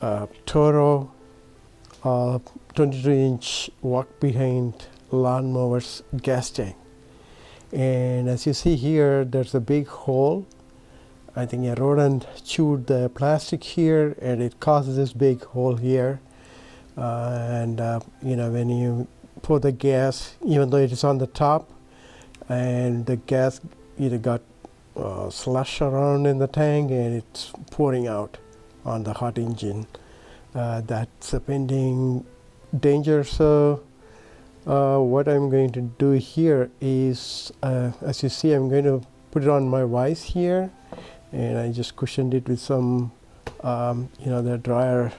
Toro 22-inch walk behind lawn mowers gas tank. And as you see here, there's a big hole. I think a rodent chewed the plastic here and it causes this big hole here. You know, when you pour the gas, even though it is on the top, and the gas either got slush around in the tank and it's pouring out on the hot engine. That's a pending danger. So what I'm going to do here is, as you see, I'm going to put it on my vise here, and I just cushioned it with some, you know, the dryer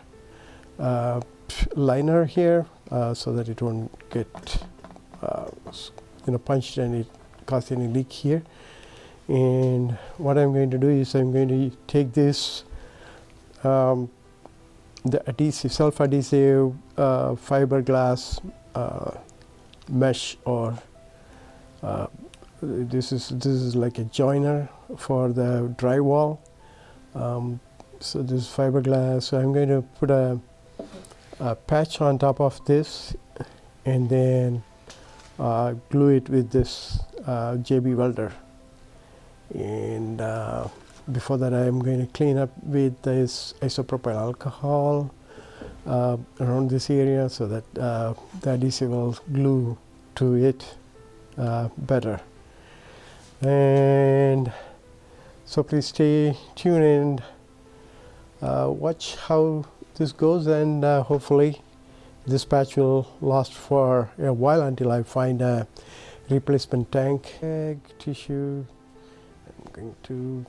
liner here, so that it won't get, you know, punched and it cause any leak here. And what I'm going to do is I'm going to take this, the adhesive, self-adhesive fiberglass mesh, or this is like a joiner for the drywall. So this is fiberglass. So I'm going to put a patch on top of this, and then glue it with this JB welder. And before that, I'm going to clean up with this isopropyl alcohol around this area, so that the adhesive will glue to it better. And so please stay tuned and watch how this goes, and hopefully this patch will last for a while until I find a replacement tank. Egg tissue. I'm going to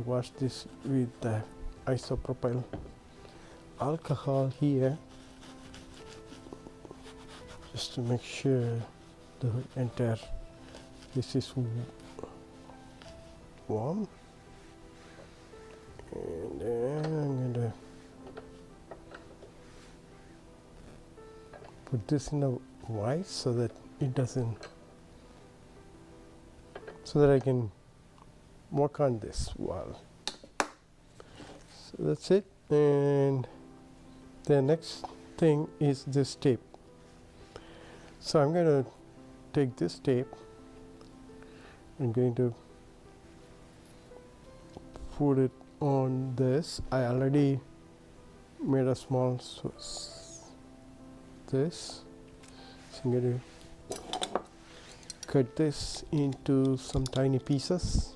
wash this with the isopropyl alcohol here, just to make sure the entire this is warm. And then I'm going to put this in a vise so that it doesn't, so that I can work on this wall. So that's it. And the next thing is this tape. So I'm going to take this tape. I'm going to put it on this. I already made a small this. So I'm going to cut this into some tiny pieces.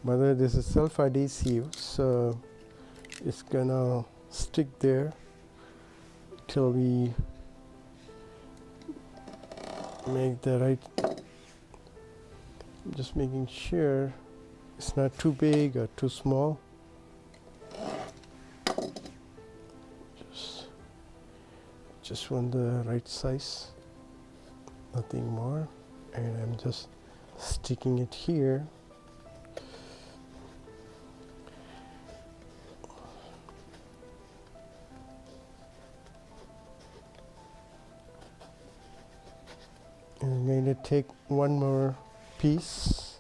By the way, this is self-adhesive, so it's gonna stick there till we make the right. I'm just making sure it's not too big or too small. Just want the right size, nothing more. And I'm just sticking it here. I'm going to take one more piece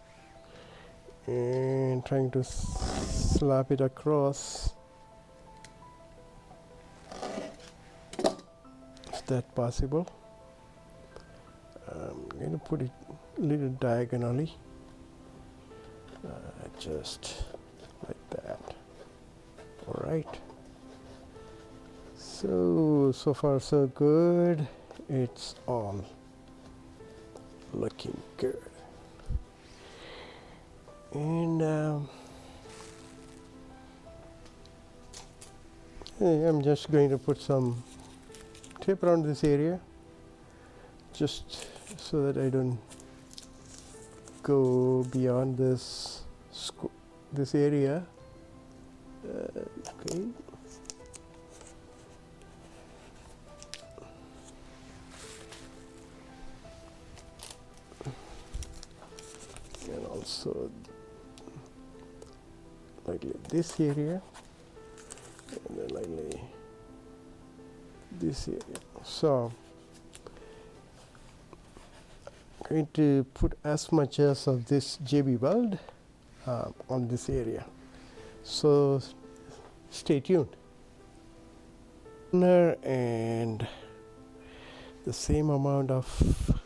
and trying to slap it across, if that possible. I'm going to put it a little diagonally, just like that. All right. So far so good. It's all looking good. And I'm just going to put some tape around this area, just so that I don't go beyond this area. Okay. And also lightly this area, and then lightly this area. So going to put as much as of this JB weld on this area. So stay tuned. And the same amount of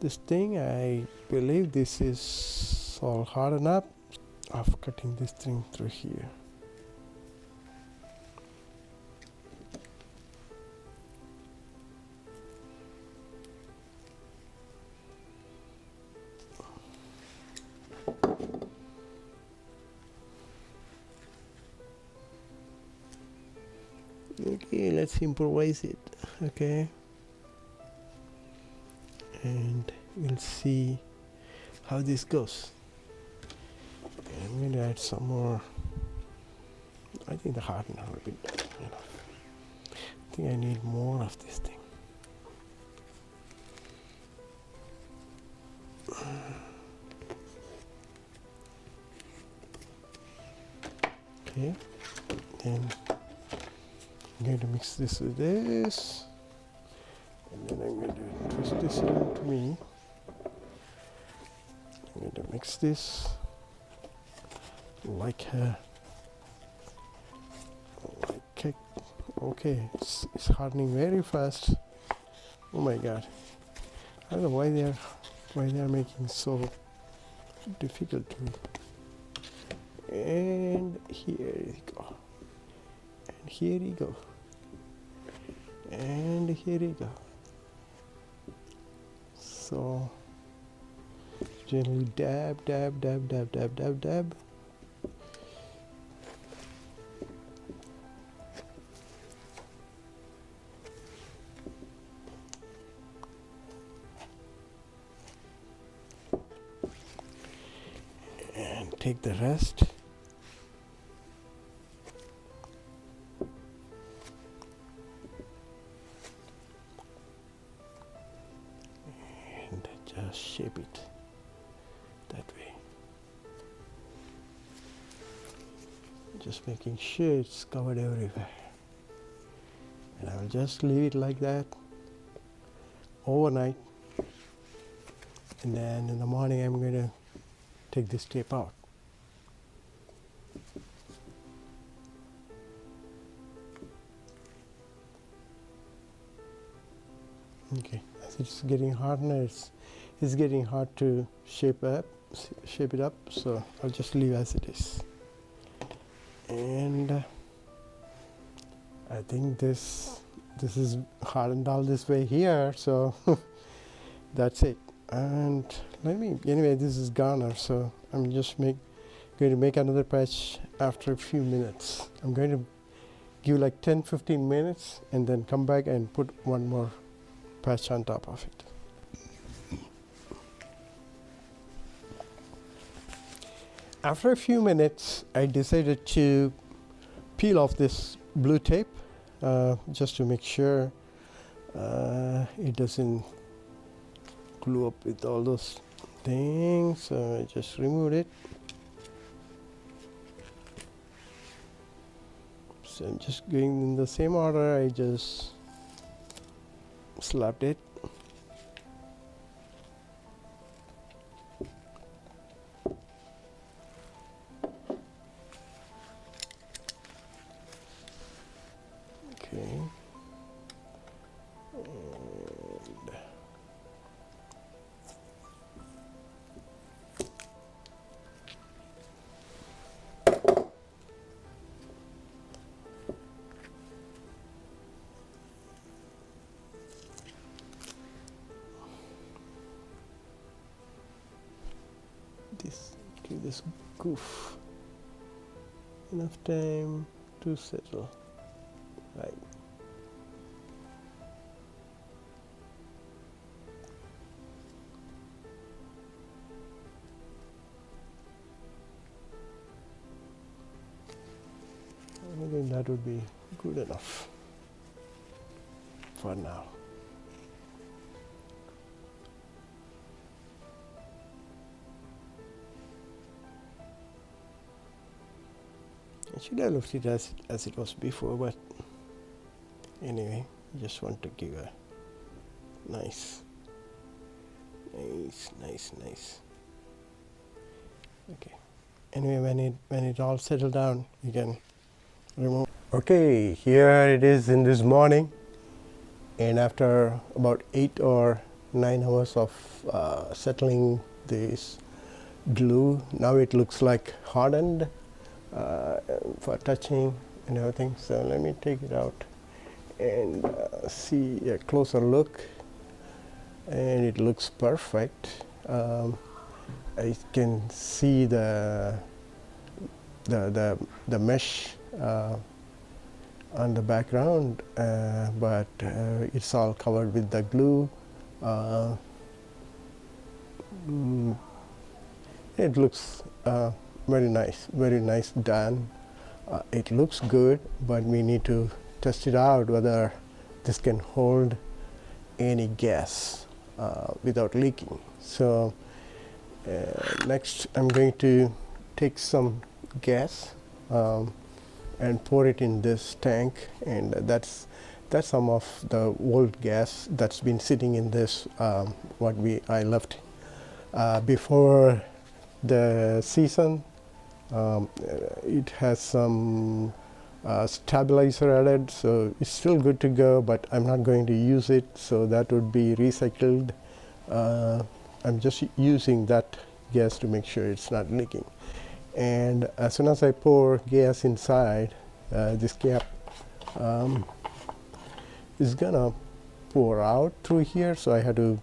this thing, I believe this is all hard enough of cutting this thing through here. Okay, let's improvise it. Okay, and we'll see how this goes. I'm going to add some more. I think the hardener will be enough. I think I need more of this thing. Okay, then I'm going to mix this with this, and then I'm going to twist this around to me. I'm going to mix this like a okay, it's hardening very fast. Oh my god, I don't know why they are making so difficult to. And here we go, and here we go, and here we go. So gently dab, dab, dab, dab, dab, dab, dab. And take the rest. And just shape it that way. Just making sure it's covered everywhere. And I will just leave it like that overnight. And then in the morning I'm going to take this tape out. Okay, as it's getting harder, it's getting hard to shape it up. So I'll just leave as it is. And I think this is hardened all this way here. So that's it. And anyway, this is garner. So I'm just going to make another patch after a few minutes. I'm going to give like 10-15 minutes and then come back and put one more patch on top of it. After a few minutes, I decided to peel off this blue tape just to make sure it doesn't glue up with all those things. So I just removed it. So I'm just going in the same order. I just slapped it. Okay. Give this goof enough time to settle. Right. I think that would be good enough for now. I should have left it as it was before, but anyway, I just want to give a nice Nice, nice, nice. Okay. Anyway, when it all settled down, you can remove. Okay, here it is in this morning, and after about 8 or 9 hours of settling this glue, now it looks like hardened for touching and everything. So let me take it out and see a closer look, and it looks perfect. I can see the mesh on the background, but it's all covered with the glue. It looks very nice done. It looks good, but we need to test it out whether this can hold any gas without leaking. So next I'm going to take some gas and pour it in this tank, and that's some of the old gas that's been sitting in this I left before the season. It has some stabilizer added, so it's still good to go, but I'm not going to use it, so that would be recycled. I'm just using that gas to make sure it's not leaking. And as soon as I pour gas inside, this cap is gonna pour out through here, so I had to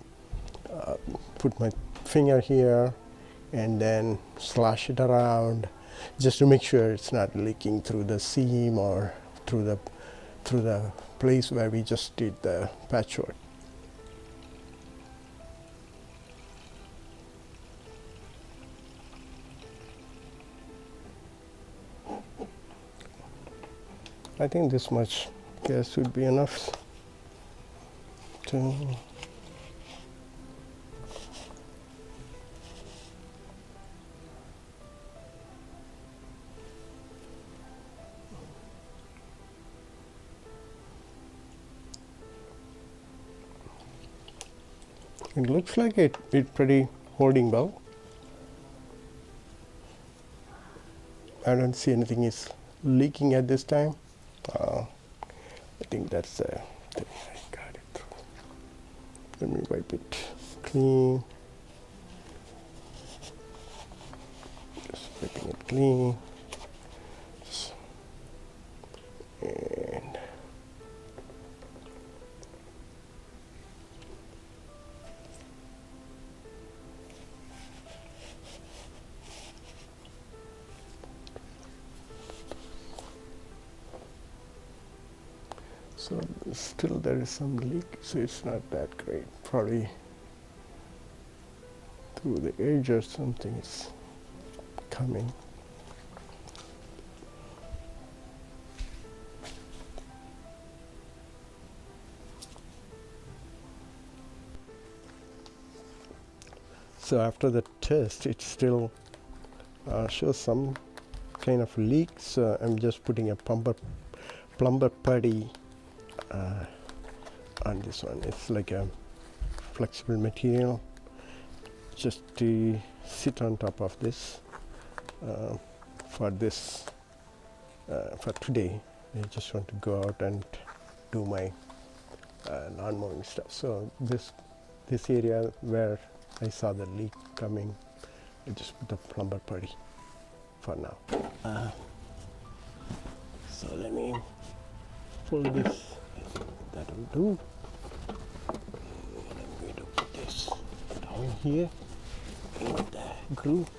put my finger here and then slash it around just to make sure it's not leaking through the seam or through the place where we just did the patchwork. I think this much gas would be enough to it looks like it's pretty holding well. I don't see anything is leaking at this time. I think that's I got it. Let me wipe it clean. Just wiping it clean. And so still there is some leak, so it's not that great. Probably through the edge or something is coming. So after the test, it still shows some kind of leak, so I'm just putting a plumber putty on this one. It's like a flexible material just to sit on top of this for today. I just want to go out and do my lawn mowing stuff. So this area where I saw the leak coming, I just put the plumber putty for now. So let me pull this. That'll do. And I'm going to put this down here in the groove.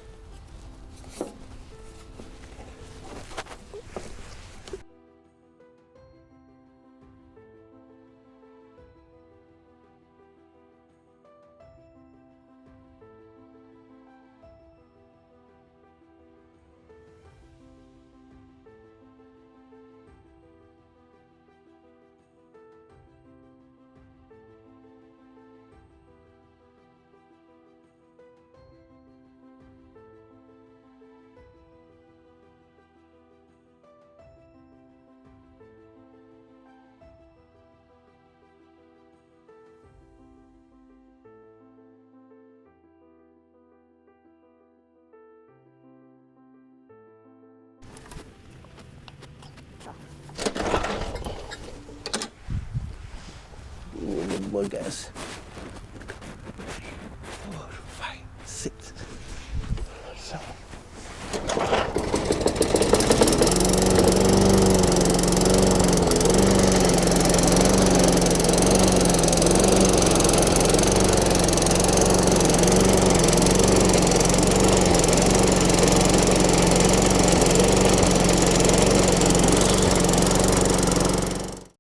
More gas. 4, 5, 6, 7.